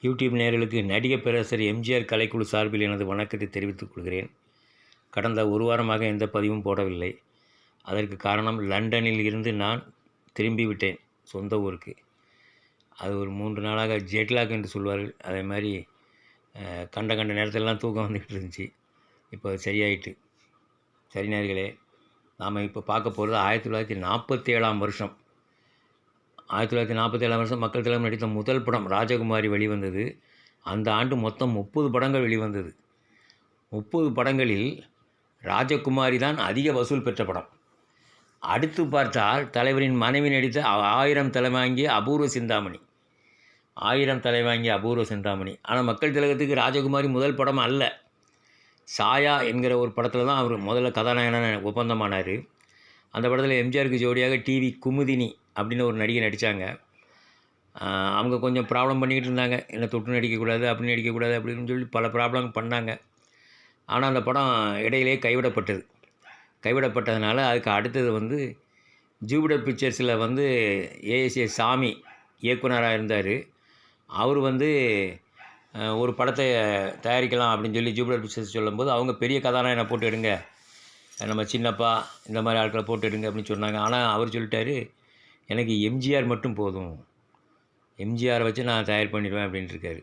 YouTube நேயர்களுக்கு நடிகர் பேரரசர் எம்ஜிஆர் கலைக்குழு சார்பில் எனது வணக்கத்தை தெரிவித்துக் கொள்கிறேன். கடந்த ஒரு வாரமாக எந்த பதிவும் போடவில்லை. அதற்கு காரணம், லண்டனில் இருந்து நான் திரும்பிவிட்டேன் சொந்த ஊருக்கு. அது ஒரு 3 நாளாக ஜெட்லாக் என்று சொல்வார்கள். அதே மாதிரி கண்ட நேரத்திலலாம் தூக்கம் வந்துக்கிட்டு இருந்துச்சு. இப்போ சரியாயிட்டு. சரி நேயர்களே, நாம் இப்போ பார்க்க போகிறது 1947ஆம் வருஷம். 1947ஆம் வருஷம் மக்கள் தலைவர் நடித்த முதல் படம் ராஜகுமாரி வெளிவந்தது. அந்த ஆண்டு மொத்தம் 30 படங்கள் வெளிவந்தது. 30 படங்களில் ராஜகுமாரி தான் அதிக வசூல் பெற்ற படம். அடுத்து பார்த்தால் தலைவரின் மனைவி நடித்த 1000 தலைவாங்கிய அபூர்வ சிந்தாமணி. 1000 தலைவாங்கிய அபூர்வ சிந்தாமணி. ஆனால் மக்கள் திலகத்துக்கு ராஜகுமாரி முதல் படம் அல்ல. சாயா என்கிற ஒரு படத்தில் தான் அவர் முதல்ல கதாநாயகனான ஒப்பந்தமானார். அந்த படத்தில் எம்ஜிஆருக்கு ஜோடியாக டிவி குமுதினி அப்படின்னு ஒரு நடிகை நடித்தாங்க. அவங்க கொஞ்சம் ப்ராப்ளம் பண்ணிக்கிட்டு இருந்தாங்க. என்னை தொட்டு நடிக்கக்கூடாது, அப்படி நடிக்கக்கூடாது அப்படின்னு சொல்லி பல ப்ராப்ளம் பண்ணாங்க. ஆனால் அந்த படம் இடையிலே கைவிடப்பட்டதுனால அதுக்கு அடுத்தது வந்து ஜூபிடர் பிக்சர்ஸில் வந்து ஏஎஸ்ஏ சாமி இயக்குனராக இருந்தார். அவர் வந்து ஒரு படத்தை தயாரிக்கலாம் அப்படின்னு சொல்லி ஜூபிடர் பிக்சர்ஸ் சொல்லும்போது, அவங்க பெரிய கதாநாயகனை போட்டு எடுங்க, நம்ம சின்னப்பா இந்த மாதிரி ஆட்களை போட்டு எடுங்க அப்படின்னு சொன்னாங்க. ஆனால் அவர் சொல்லிட்டாரு, எனக்கு எம்ஜிஆர் மட்டும் போதும், எம்ஜிஆரை வச்சு நான் தயார் பண்ணிடுவேன் அப்படின்ட்டு இருக்காரு.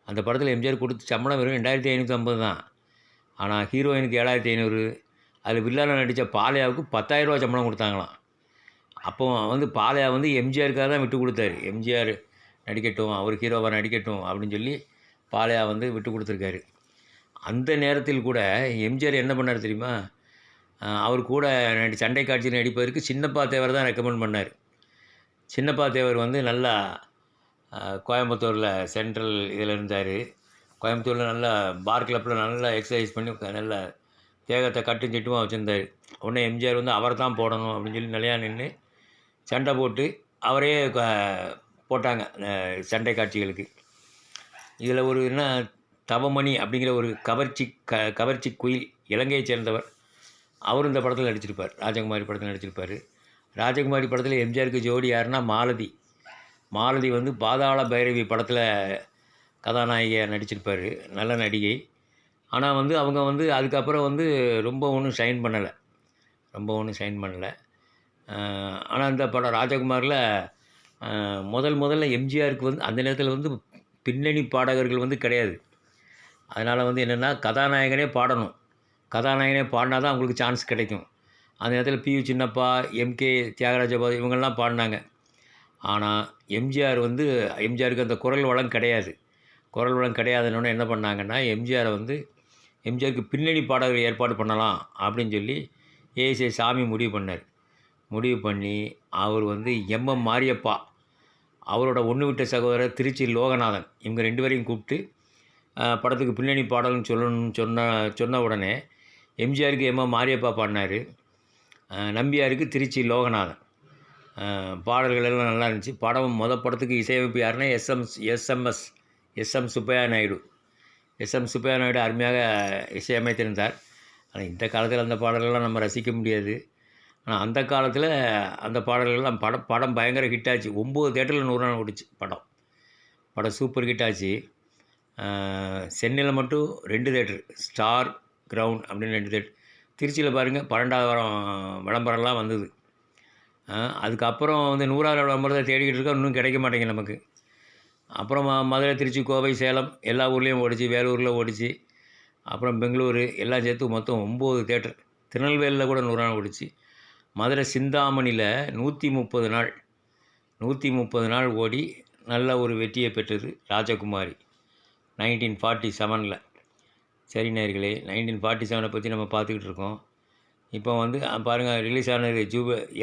அந்த படத்தில் எம்ஜிஆர் கொடுத்த சம்பளம் வெறும் 2550 தான். ஆனால் ஹீரோயினுக்கு 7500. அதில் வில்லான நடித்த பாலையாவுக்கு 10,000 ரூபா சம்பளம் கொடுத்தாங்களாம். அப்போ வந்து பாலையா வந்து எம்ஜிஆருக்காக தான் விட்டு கொடுத்தாரு. எம்ஜிஆர் நடிக்கட்டும், அவர் ஹீரோவாக நடிக்கட்டும் அப்படின்னு சொல்லி பாலையா வந்து விட்டு கொடுத்துருக்காரு. அந்த நேரத்தில் கூட எம்ஜிஆர் என்ன பண்ணார் தெரியுமா? அவர் கூட சண்டை காட்சியில் நடிப்பதற்கு சின்னப்பா தேவர் தான் ரெக்கமெண்ட் பண்ணார். சின்னப்பா தேவர் வந்து நல்லா கோயம்புத்தூரில் சென்ட்ரல் இதில் இருந்தார். கோயம்புத்தூரில் நல்லா பார் கிளப்பில் நல்லா எக்ஸசைஸ் பண்ணி நல்லா தேகத்தை கட்டும் சிட்டுமாக வச்சுருந்தார். உடனே எம்ஜிஆர் வந்து அவர் தான் போடணும் அப்படின்னு சொல்லி நிலையா நின்று சண்டை போட்டு அவரே போட்டாங்க சண்டை காட்சிகளுக்கு. இதில் ஒரு என்ன தவமணி அப்படிங்கிற ஒரு கவர்ச்சி குயில், இலங்கையை சேர்ந்தவர். அவரும் இந்த படத்தில் நடிச்சிருப்பார். ராஜகுமாரி படத்தில் நடிச்சிருப்பார். ராஜகுமாரி படத்தில் எம்ஜிஆருக்கு ஜோடி யாருன்னா மாலதி வந்து பாதாள பைரவி படத்தில் கதாநாயகியாக நடிச்சிருப்பார். நல்ல நடிகை. ஆனால் வந்து அவங்க வந்து அதுக்கப்புறம் வந்து ரொம்ப ஒன்றும் ஷைன் பண்ணலை. ஆனால் இந்த படம் ராஜகுமாரில் முதல்ல எம்ஜிஆருக்கு வந்து அந்த நேரத்தில் வந்து பின்னணி பாடகர்கள் வந்து கிடையாது. அதனால் வந்து என்னென்னா கதாநாயகனே பாடினா தான் அவங்களுக்கு சான்ஸ் கிடைக்கும். அந்த நேரத்தில் பியு சின்னப்பா, எம்கே தியாகராஜ பாரதி இவங்கெல்லாம் பாடினாங்க. ஆனால் எம்ஜிஆருக்கு அந்த குரல் வளம் கிடையாதுன்னு என்ன பண்ணாங்கன்னா, எம்ஜிஆருக்கு பின்னணி பாடகர்கள் ஏற்பாடு பண்ணலாம் அப்படின்னு சொல்லி ஏஎஸ்ஏ சாமி முடிவு பண்ணி அவர் வந்து எம்எம் மாரியப்பா, அவரோட ஒன்று விட்ட சகோதரர் திருச்சி லோகநாதன், இவங்க 2 பேரையும் கூப்பிட்டு படத்துக்கு பின்னணி பாடல்னு சொல்லணும்னு சொன்ன உடனே எம்ஜிஆருக்கு எம்எம் மாரியப்பா பாடினார். நம்பியாருக்கு திருச்சி லோகநாதன். பாடல்கள் எல்லாம் நல்லா இருந்துச்சு. படத்துக்கு இசையமைப்பு யாருன்னா எஸ்எம் சுப்பையா நாயுடு அருமையாக இசையமைத்திருந்தார். ஆனால் இந்த காலத்தில் அந்த பாடல்கள்லாம் நம்ம ரசிக்க முடியாது. ஆனால் அந்த காலத்தில் அந்த பாடல்கள்லாம் படம் பயங்கர ஹிட் ஆச்சு. 9 தேட்டரில் 100 நாள் ஓடிச்சு படம் சூப்பர் ஹிட் ஆச்சு. சென்னையில் மட்டும் 2 தேட்டர், ஸ்டார் கிரவுண்ட் அப்படின்னு 2 தேட்டர். திருச்சியில் பாருங்கள் 12வது வாரம் விளம்பரம்லாம் வந்தது. அதுக்கப்புறம் வந்து 100வது விளம்பரத்தை தேடிக்கிட்டு இருக்கோம், இன்னும் கிடைக்க மாட்டேங்குது நமக்கு. அப்புறம் மதுரை, திருச்சி, கோவை, சேலம் எல்லா ஊர்லேயும் ஓடிச்சு, வேலூரில் ஓடிச்சு, அப்புறம் பெங்களூரு எல்லாம் சேர்த்து மொத்தம் 9 தேட்டர். திருநெல்வேலியில் கூட 100 நாள் ஓடிச்சு. மதுரை சிந்தாமணியில் 130 நாள் ஓடி நல்ல ஒரு வெற்றியை பெற்றது ராஜகுமாரி 1947. சரி நேயர்களே, 1947 பற்றி நம்ம பார்த்துக்கிட்டு இருக்கோம். இப்போ வந்து பாருங்கள், ரிலீஸ் ஆனது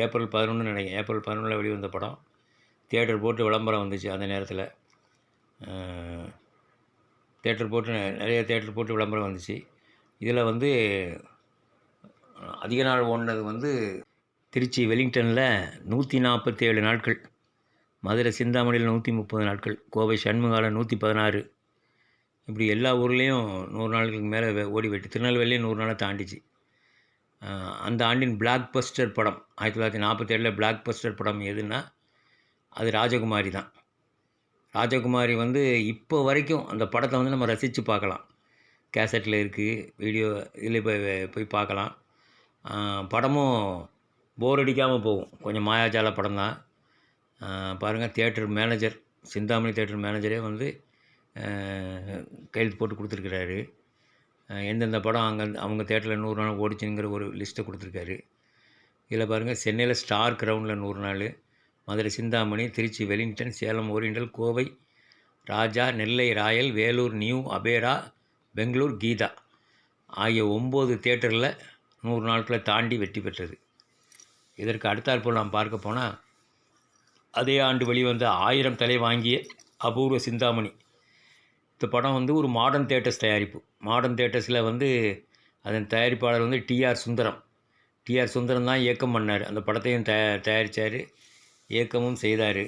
ஏப்ரல் 11 நினைக்கிறேன். ஏப்ரல் 11 வெளிவந்த படம். தியேட்டர் போட்டு விளம்பரம் வந்துச்சு. அந்த நேரத்தில் நிறைய தேட்டர் போட்டு விளம்பரம் வந்துச்சு. இதில் வந்து அதிக நாள் ஓடினது வந்து திருச்சி வெலிங்டனில் 147 நாட்கள், மதுரை சிந்தாமணியில் 130 நாட்கள், கோவை சண்முகாவில் 116, இப்படி எல்லா ஊர்லேயும் 100 நாளுக்கு மேலே ஓடி போயிட்டு திருநெல்வேலியும் 100 நாளை தாண்டிச்சு. அந்த ஆண்டின் பிளாக் பஸ்டர் படம் 1947 பிளாக் பஸ்டர் படம் எதுன்னா அது ராஜகுமாரி தான். ராஜகுமாரி வந்து இப்போ வரைக்கும் அந்த படத்தை வந்து நம்ம ரசித்து பார்க்கலாம். கேசட்டில் இருக்குது, வீடியோ இதில் போய் போய் பார்க்கலாம். படமும் போர் அடிக்காமல் போகும். கொஞ்சம் மாயாஜால படம் தான். பாருங்கள், தியேட்டர் மேனேஜர், சிந்தாமணி தியேட்டர் மேனேஜரே வந்து கையெழுத்து போட்டு கொடுத்துருக்குறாரு. எந்தெந்த படம் அவங்க தியேட்டரில் 100 நாள் ஓடிச்சுங்கிற ஒரு லிஸ்ட்டை கொடுத்துருக்காரு. இதில் பாருங்கள், சென்னையில் ஸ்டார் கிரவுண்டில் 100 நாள், மதுரை சிந்தாமணி, திருச்சி வெலிங்டன், சேலம் ஓரியண்டல், கோவை ராஜா, நெல்லை ராயல், வேலூர் நியூ அபேரா, பெங்களூர் கீதா ஆகிய 9 தியேட்டரில் 100 நாட்களை தாண்டி வெற்றி பெற்றது. இதற்கு அடுத்தாற்போல் நாம் பார்க்க போனால், அதே ஆண்டு வெளிவந்த 1000 தலை வாங்கிய அபூர்வ சிந்தாமணி. இந்த படம் வந்து ஒரு மாடர்ன் தியேட்டர்ஸ் தயாரிப்பு. மாடர்ன் தியேட்டர்ஸில் வந்து அதன் தயாரிப்பாளர் வந்து டிஆர் சுந்தரம். டிஆர் சுந்தரம் தான் இயக்கம் பண்ணார். அந்த படத்தையும் தயாரித்தார், இயக்கமும் செய்தார்.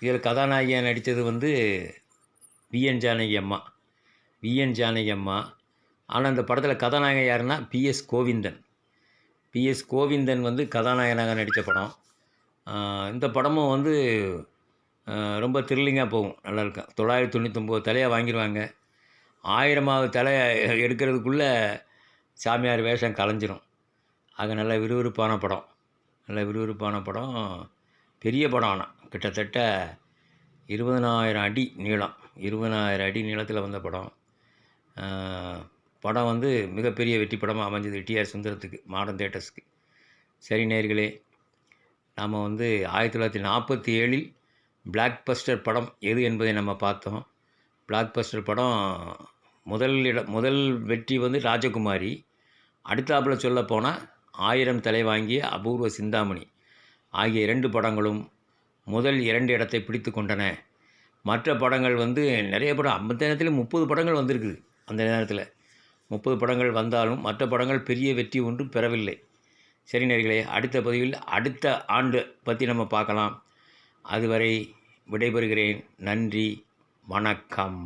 இதில் கதாநாயகியாக நடித்தது வந்து விஎன் ஜானகி அம்மா. விஎன் ஜானகி அம்மா. ஆனால் அந்த படத்தில் கதாநாயகன் யாருன்னா பிஎஸ் கோவிந்தன். பிஎஸ் கோவிந்தன் வந்து கதாநாயகனாக நடித்த படம். இந்த படமும் வந்து ரொம்ப த்ரில்லிங்காக போகும், நல்லாயிருக்கும். 999 தலையாக வாங்கிடுவாங்க. 1000வது தலை எடுக்கிறதுக்குள்ளே சாமியார் வேஷம் கலைஞ்சிரும். ஆக நல்ல விறுவிறுப்பான படம். நல்ல விறுவிறுப்பான படம். பெரிய படம். ஆனால் கிட்டத்தட்ட 20,000 அடி நீளம். 20,000 அடி நீளத்தில் வந்த படம். படம் வந்து மிகப்பெரிய வெற்றி படமாக அமைஞ்சது டிஆர் சுந்தரத்துக்கு, மாடர்ன் தியேட்டர்ஸ்க்கு. சரி நேயர்களே, நாம் வந்து 1947 பிளாக் பஸ்டர் படம் எது என்பதை நம்ம பார்த்தோம். பிளாக் பஸ்டர் படம் முதல் வெற்றி வந்து ராஜகுமாரி. அடுத்தாப்பில் சொல்ல போனால் 1000 தலை வாங்கிய அபூர்வ சிந்தாமணி ஆகிய 2 படங்களும் முதல் 2 இடத்தை பிடித்து கொண்டன. மற்ற படங்கள் வந்து நிறைய படம், அந்த நேரத்தில் 30 படங்கள் வந்திருக்குது. அந்த நேரத்தில் 30 படங்கள் வந்தாலும் மற்ற படங்கள் பெரிய வெற்றி ஒன்றும் பெறவில்லை. சரி நேயர்களே, அடுத்த பதிவில் அடுத்த ஆண்டு பற்றி நம்ம பார்க்கலாம். அதுவரை விடைபெறுகிறேன். நன்றி, வணக்கம்.